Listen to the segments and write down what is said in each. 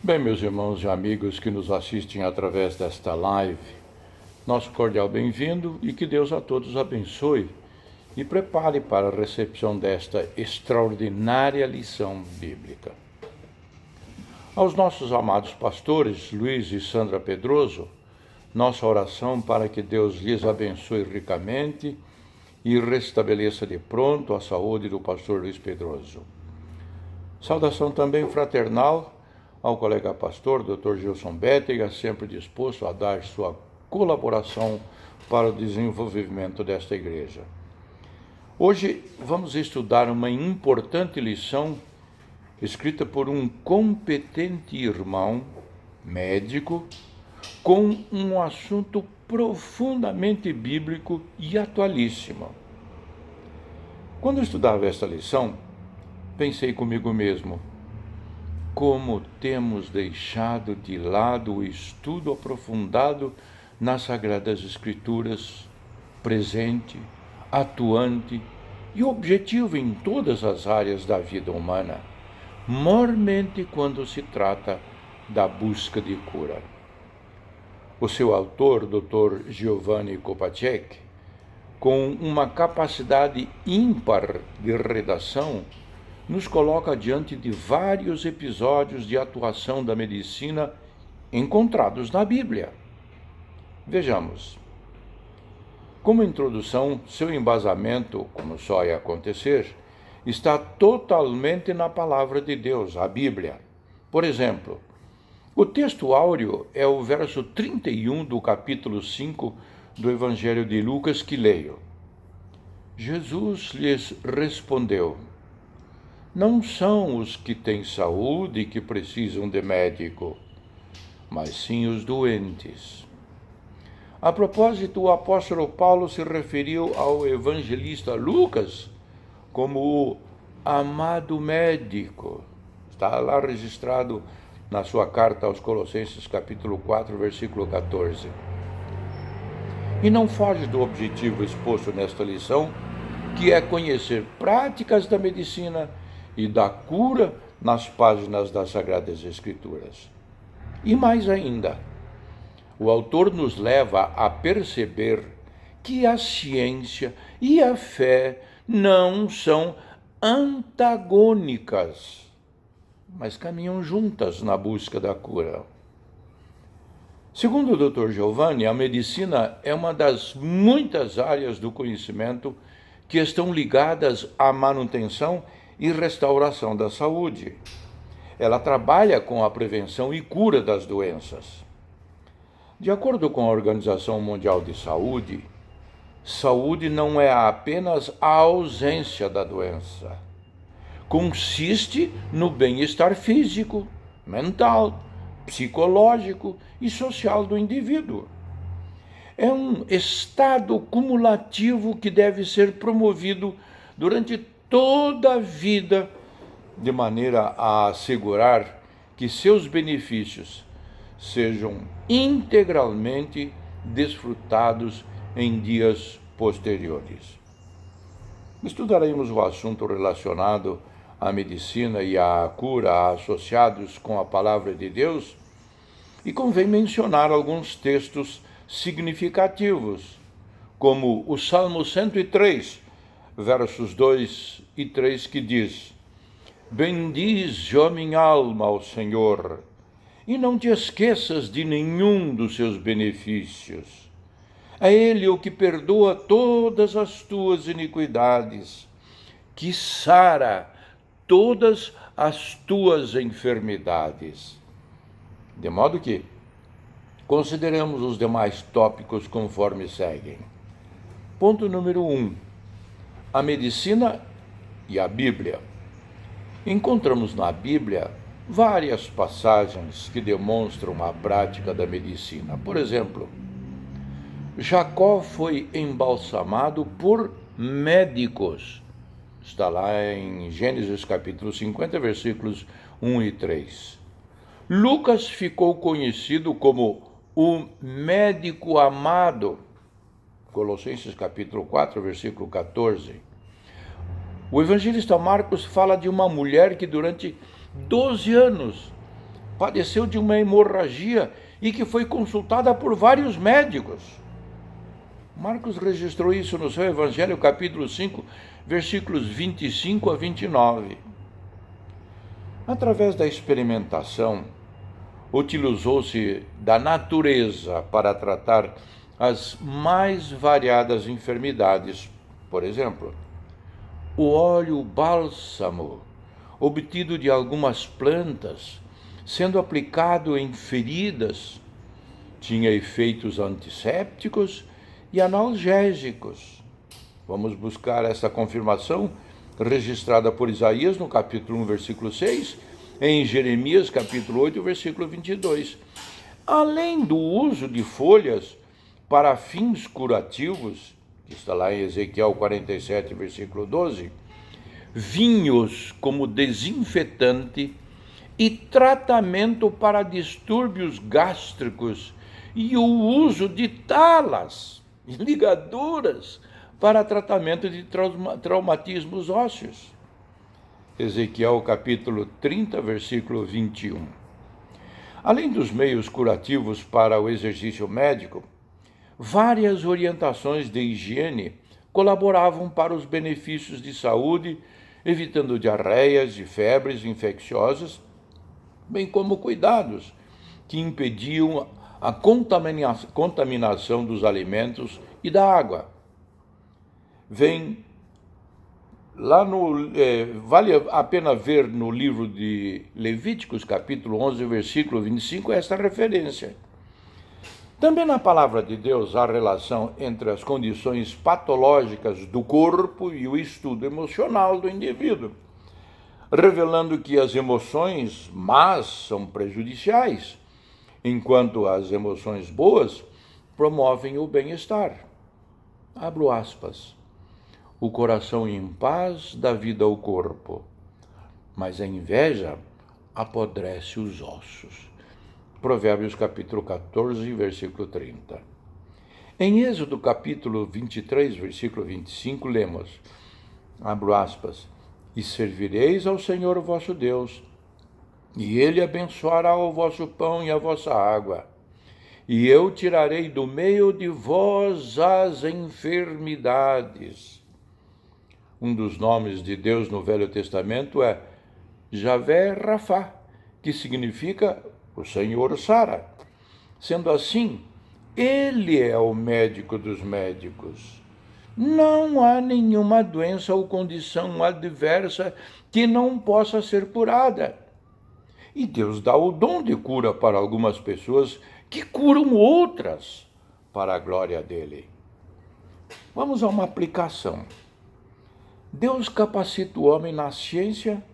Bem, meus irmãos e amigos que nos assistem através desta live, nosso cordial bem-vindo e que Deus a todos abençoe e prepare para a recepção desta extraordinária lição bíblica. Aos nossos amados pastores, Luiz e Sandra Pedroso, nossa oração para que Deus lhes abençoe ricamente e restabeleça de pronto a saúde do pastor Luiz Pedroso. Saudação também fraternal ao colega pastor, Dr. Gilson Bétega, sempre disposto a dar sua colaboração para o desenvolvimento desta igreja. Hoje vamos estudar uma importante lição escrita por um competente irmão, médico, com um assunto profundamente bíblico e atualíssimo. Quando eu estudava esta lição, pensei comigo mesmo, como temos deixado de lado o estudo aprofundado nas Sagradas Escrituras, presente, atuante e objetivo em todas as áreas da vida humana, mormente quando se trata da busca de cura. O seu autor, Dr. Giovanni Kopacek, com uma capacidade ímpar de redação, nos coloca diante de vários episódios de atuação da medicina encontrados na Bíblia. Vejamos. Como introdução, seu embasamento, como só ia acontecer, está totalmente na palavra de Deus, a Bíblia. Por exemplo, o texto áureo é o verso 31 do capítulo 5 do Evangelho de Lucas que leio. Jesus lhes respondeu: não são os que têm saúde e que precisam de médico, mas sim os doentes. A propósito, o apóstolo Paulo se referiu ao evangelista Lucas como o amado médico. Está lá registrado na sua carta aos Colossenses, capítulo 4, versículo 14. E não foge do objetivo exposto nesta lição, que é conhecer práticas da medicina e da cura nas páginas das Sagradas Escrituras. E mais ainda, o autor nos leva a perceber que a ciência e a fé não são antagônicas, mas caminham juntas na busca da cura. Segundo o Dr. Giovanni, a medicina é uma das muitas áreas do conhecimento que estão ligadas à manutenção e restauração da saúde. Ela trabalha com a prevenção e cura das doenças. De acordo com a Organização Mundial de Saúde, saúde não é apenas a ausência da doença. Consiste no bem-estar físico, mental, psicológico e social do indivíduo. É um estado cumulativo que deve ser promovido durante toda a vida, de maneira a assegurar que seus benefícios sejam integralmente desfrutados em dias posteriores. Estudaremos o assunto relacionado à medicina e à cura associados com a palavra de Deus e convém mencionar alguns textos significativos, como o Salmo 103, versos 2 e 3, que diz: bendize, ó minha alma, ao Senhor, e não te esqueças de nenhum dos seus benefícios. É Ele o que perdoa todas as tuas iniquidades, que sara todas as tuas enfermidades. De modo que consideremos os demais tópicos conforme seguem. Ponto número 1. A medicina e a Bíblia. Encontramos na Bíblia várias passagens que demonstram a prática da medicina. Por exemplo, Jacó foi embalsamado por médicos. Está lá em Gênesis capítulo 50, versículos 1 e 3. Lucas ficou conhecido como o médico amado. Colossenses capítulo 4, versículo 14. O evangelista Marcos fala de uma mulher que durante 12 anos padeceu de uma hemorragia e que foi consultada por vários médicos. Marcos registrou isso no seu Evangelho, capítulo 5, versículos 25 a 29. Através da experimentação, utilizou-se da natureza para tratar as mais variadas enfermidades. Por exemplo, o óleo bálsamo, obtido de algumas plantas, sendo aplicado em feridas, tinha efeitos antissépticos e analgésicos. Vamos buscar essa confirmação registrada por Isaías no capítulo 1, versículo 6, em Jeremias, capítulo 8, versículo 22. Além do uso de folhas para fins curativos, que está lá em Ezequiel 47, versículo 12, vinhos como desinfetante e tratamento para distúrbios gástricos e o uso de talas e ligaduras para tratamento de traumatismos ósseos. Ezequiel capítulo 30, versículo 21. Além dos meios curativos para o exercício médico, várias orientações de higiene colaboravam para os benefícios de saúde, evitando diarreias e febres infecciosas, bem como cuidados que impediam a contaminação dos alimentos e da água. Vale a pena ver no livro de Levíticos, capítulo 11, versículo 25, esta referência. Também na palavra de Deus há relação entre as condições patológicas do corpo e o estudo emocional do indivíduo, revelando que as emoções más são prejudiciais, enquanto as emoções boas promovem o bem-estar. Abro aspas. O coração em paz dá vida ao corpo, mas a inveja apodrece os ossos. Provérbios capítulo 14, versículo 30. Em Êxodo capítulo 23, versículo 25, lemos, abro aspas, e servireis ao Senhor vosso Deus, e ele abençoará o vosso pão e a vossa água, e eu tirarei do meio de vós as enfermidades. Um dos nomes de Deus no Velho Testamento é Javé Rafá, que significa o Senhor sara. Sendo assim, ele é o médico dos médicos. Não há nenhuma doença ou condição adversa que não possa ser curada. E Deus dá o dom de cura para algumas pessoas que curam outras para a glória dele. Vamos a uma aplicação. Deus capacita o homem na ciência,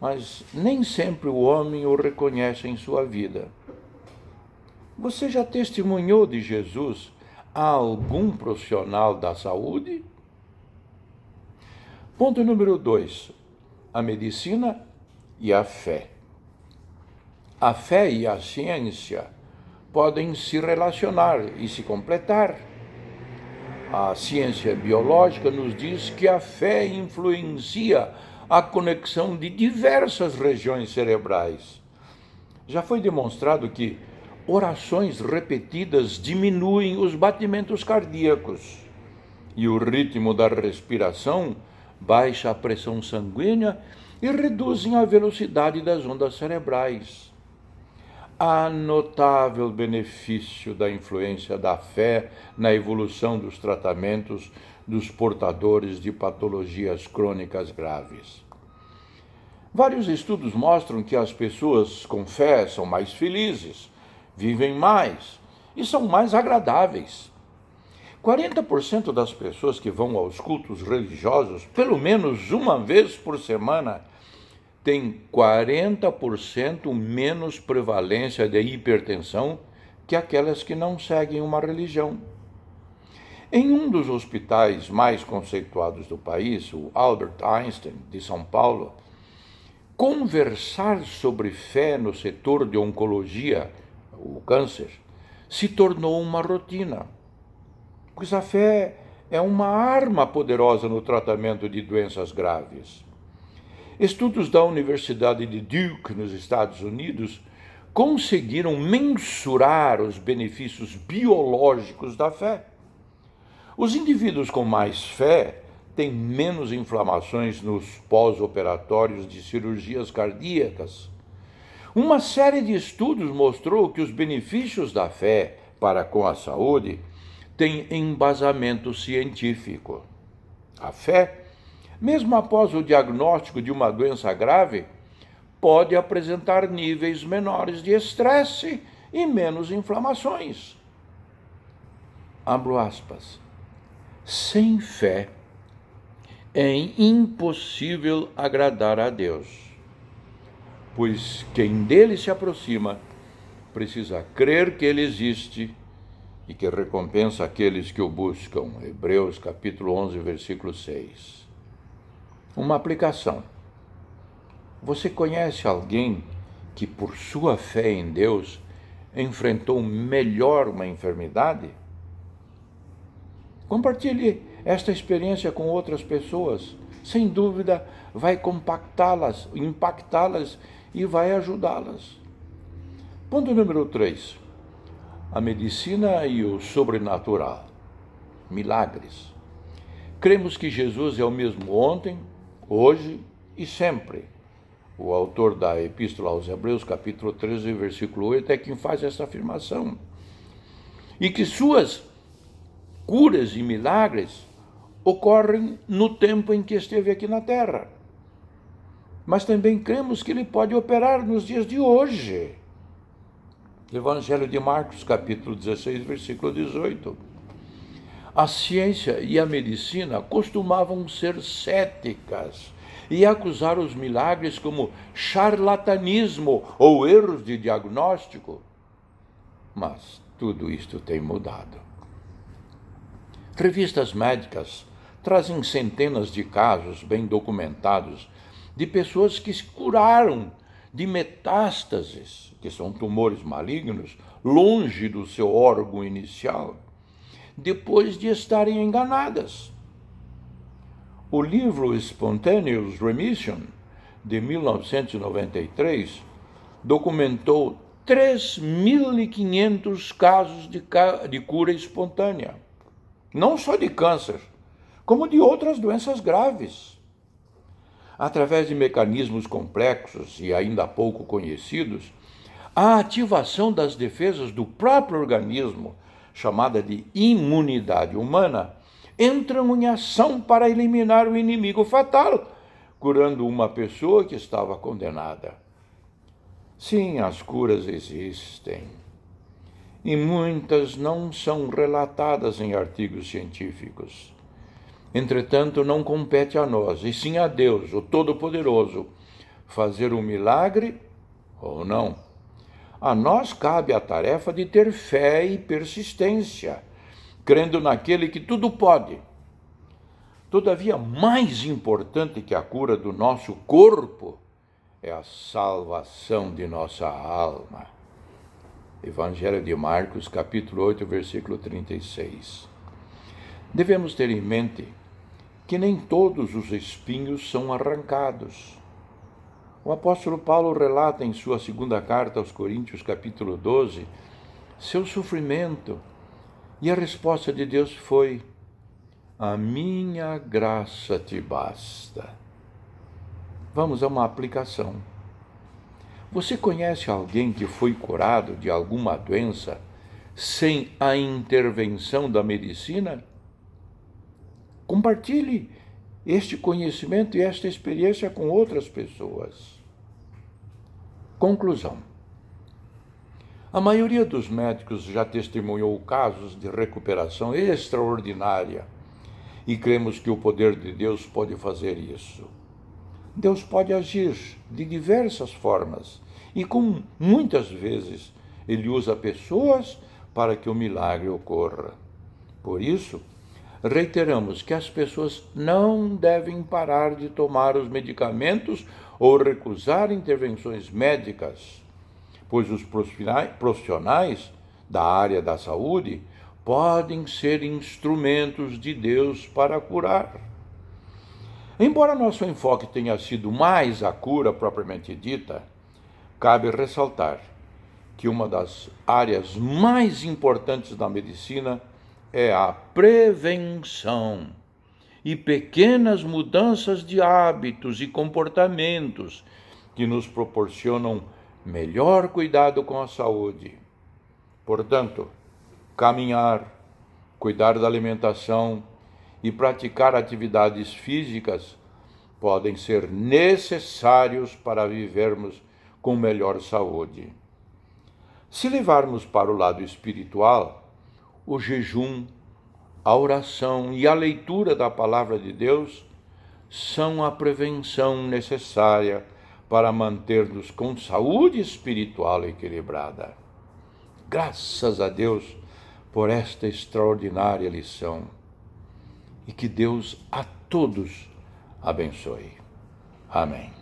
mas nem sempre o homem o reconhece em sua vida. Você já testemunhou de Jesus a algum profissional da saúde? Ponto número 2. A medicina e a fé. A fé e a ciência podem se relacionar e se completar. A ciência biológica nos diz que a fé influencia a conexão de diversas regiões cerebrais. Já foi demonstrado que orações repetidas diminuem os batimentos cardíacos e o ritmo da respiração baixa a pressão sanguínea e reduzem a velocidade das ondas cerebrais. Há notável benefício da influência da fé na evolução dos tratamentos dos portadores de patologias crônicas graves. Vários estudos mostram que as pessoas com fé são mais felizes, vivem mais e são mais agradáveis. 40% das pessoas que vão aos cultos religiosos, pelo menos uma vez por semana, tem 40% menos prevalência de hipertensão que aquelas que não seguem uma religião. Em um dos hospitais mais conceituados do país, o Albert Einstein, de São Paulo, conversar sobre fé no setor de oncologia, o câncer, se tornou uma rotina, pois a fé é uma arma poderosa no tratamento de doenças graves. Estudos da Universidade de Duke, nos Estados Unidos, conseguiram mensurar os benefícios biológicos da fé. Os indivíduos com mais fé têm menos inflamações nos pós-operatórios de cirurgias cardíacas. Uma série de estudos mostrou que os benefícios da fé para com a saúde têm embasamento científico. A fé, mesmo após o diagnóstico de uma doença grave, pode apresentar níveis menores de estresse e menos inflamações. Abro aspas. Sem fé é impossível agradar a Deus, pois quem dele se aproxima precisa crer que ele existe e que recompensa aqueles que o buscam. Hebreus capítulo 11, versículo 6. Uma aplicação. Você conhece alguém que, por sua fé em Deus, enfrentou melhor uma enfermidade? Compartilhe esta experiência com outras pessoas. Sem dúvida, vai impactá-las e vai ajudá-las. Ponto número 3. A medicina e o sobrenatural. Milagres. Cremos que Jesus é o mesmo ontem, hoje e sempre. O autor da Epístola aos Hebreus, capítulo 13, versículo 8, é quem faz essa afirmação. E que suas curas e milagres ocorrem no tempo em que esteve aqui na Terra. Mas também cremos que ele pode operar nos dias de hoje. Evangelho de Marcos, capítulo 16, versículo 18. A ciência e a medicina costumavam ser céticas e acusar os milagres como charlatanismo ou erros de diagnóstico. Mas tudo isto tem mudado. Revistas médicas trazem centenas de casos bem documentados de pessoas que se curaram de metástases, que são tumores malignos, longe do seu órgão inicial, depois de estarem enganadas. O livro Spontaneous Remission, de 1993, documentou 3.500 casos de cura espontânea, não só de câncer, como de outras doenças graves. Através de mecanismos complexos e ainda pouco conhecidos, a ativação das defesas do próprio organismo, chamada de imunidade humana, entram em ação para eliminar o inimigo fatal, curando uma pessoa que estava condenada. Sim, as curas existem, e muitas não são relatadas em artigos científicos. Entretanto, não compete a nós, e sim a Deus, o Todo-Poderoso, fazer um milagre ou não. A nós cabe a tarefa de ter fé e persistência, crendo naquele que tudo pode. Todavia, mais importante que a cura do nosso corpo é a salvação de nossa alma. Evangelho de Marcos, capítulo 8, versículo 36. Devemos ter em mente que nem todos os espinhos são arrancados. O apóstolo Paulo relata em sua segunda carta aos Coríntios, capítulo 12, seu sofrimento, e a resposta de Deus foi: a minha graça te basta. Vamos a uma aplicação. Você conhece alguém que foi curado de alguma doença sem a intervenção da medicina? Compartilhe este conhecimento e esta experiência com outras pessoas. Conclusão. A maioria dos médicos já testemunhou casos de recuperação extraordinária e cremos que o poder de Deus pode fazer isso. Deus pode agir de diversas formas e, como muitas vezes, Ele usa pessoas para que o milagre ocorra. Por isso, reiteramos que as pessoas não devem parar de tomar os medicamentos ou recusar intervenções médicas, pois os profissionais da área da saúde podem ser instrumentos de Deus para curar. Embora nosso enfoque tenha sido mais a cura propriamente dita, cabe ressaltar que uma das áreas mais importantes da medicina é a prevenção. E pequenas mudanças de hábitos e comportamentos que nos proporcionam melhor cuidado com a saúde. Portanto, caminhar, cuidar da alimentação e praticar atividades físicas podem ser necessários para vivermos com melhor saúde. Se levarmos para o lado espiritual, o jejum, a oração e a leitura da palavra de Deus são a prevenção necessária para manter-nos com saúde espiritual equilibrada. Graças a Deus por esta extraordinária lição. E que Deus a todos abençoe. Amém.